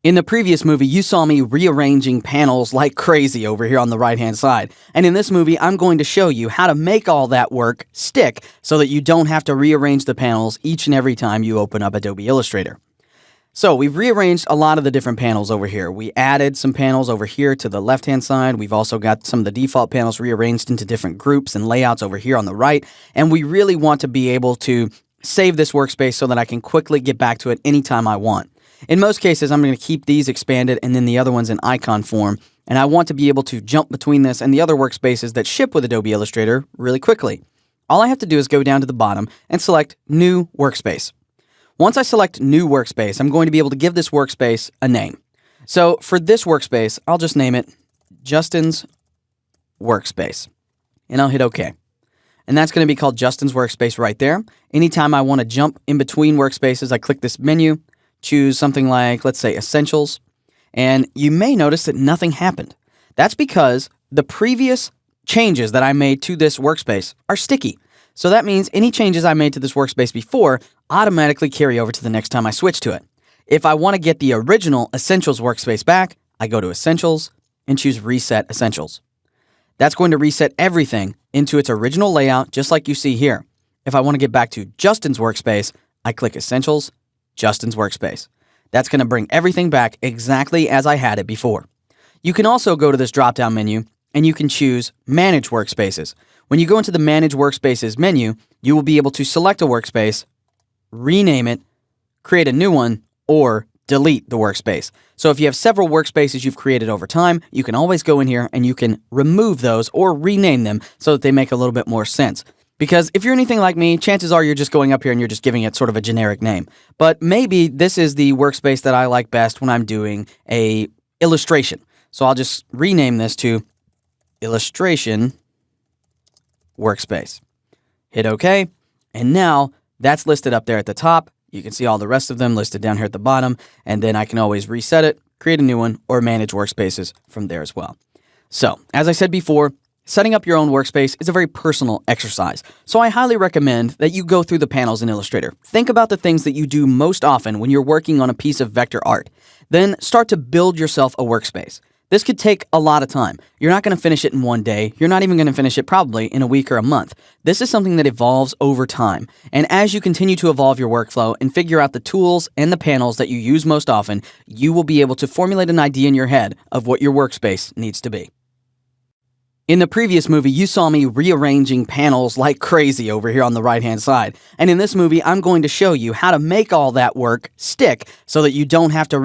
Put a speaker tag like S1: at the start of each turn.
S1: In the previous movie, you saw me rearranging panels like crazy over here on the right-hand side. And in this movie, I'm going to show you how to make all that work stick so that you don't have to rearrange the panels each and every time you open up Adobe Illustrator. So we've rearranged a lot of the different panels over here. We added some panels over here to the left-hand side. We've also got some of the default panels rearranged into different groups and layouts over here on the right. And we really want to be able to save this workspace so that I can quickly get back to it anytime I want. In most cases, I'm going to keep these expanded and then the other ones in icon form. And I want to be able to jump between this and the other workspaces that ship with Adobe Illustrator really quickly. All I have to do is go down to the bottom and select New Workspace. Once I select New Workspace, I'm going to be able to give this workspace a name. So for this workspace, I'll just name it Justin's Workspace. And I'll hit OK. And that's going to be called Justin's Workspace right there. Anytime I want to jump in between workspaces, I click this menu, choose something like, let's say, Essentials, and you may notice that nothing happened. That's because the previous changes that I made to this workspace are sticky. So that means any changes I made to this workspace before automatically carry over to the next time I switch to it. If I want to get the original Essentials workspace back, I go to Essentials and choose Reset Essentials. That's going to reset everything into its original layout, just like you see here. If I want to get back to Justin's Workspace, I click Essentials, Justin's Workspace. That's going to bring everything back exactly as I had it before. You can also go to this drop-down menu and you can choose Manage Workspaces. When you go into the Manage Workspaces menu, you will be able to select a workspace, rename it, create a new one, or delete the workspace. So if you have several workspaces you've created over time, you can always go in here and you can remove those or rename them so that they make a little bit more sense. Because if you're anything like me, chances are you're just going up here and you're just giving it sort of a generic name. But maybe this is the workspace that I like best when I'm doing a illustration. So I'll just rename this to Illustration Workspace. Hit OK. And now that's listed up there at the top. You can see all the rest of them listed down here at the bottom. And then I can always reset it, create a new one, or manage workspaces from there as well. So, as I said before, setting up your own workspace is a very personal exercise, so I highly recommend that you go through the panels in Illustrator. Think about the things that you do most often when you're working on a piece of vector art. Then start to build yourself a workspace. This could take a lot of time. You're not going to finish it in one day. You're not even going to finish it probably in a week or a month. This is something that evolves over time. And as you continue to evolve your workflow and figure out the tools and the panels that you use most often, you will be able to formulate an idea in your head of what your workspace needs to be. In the previous movie, you saw me rearranging panels like crazy over here on the right-hand side. And in this movie, I'm going to show you how to make all that work stick so that you don't have to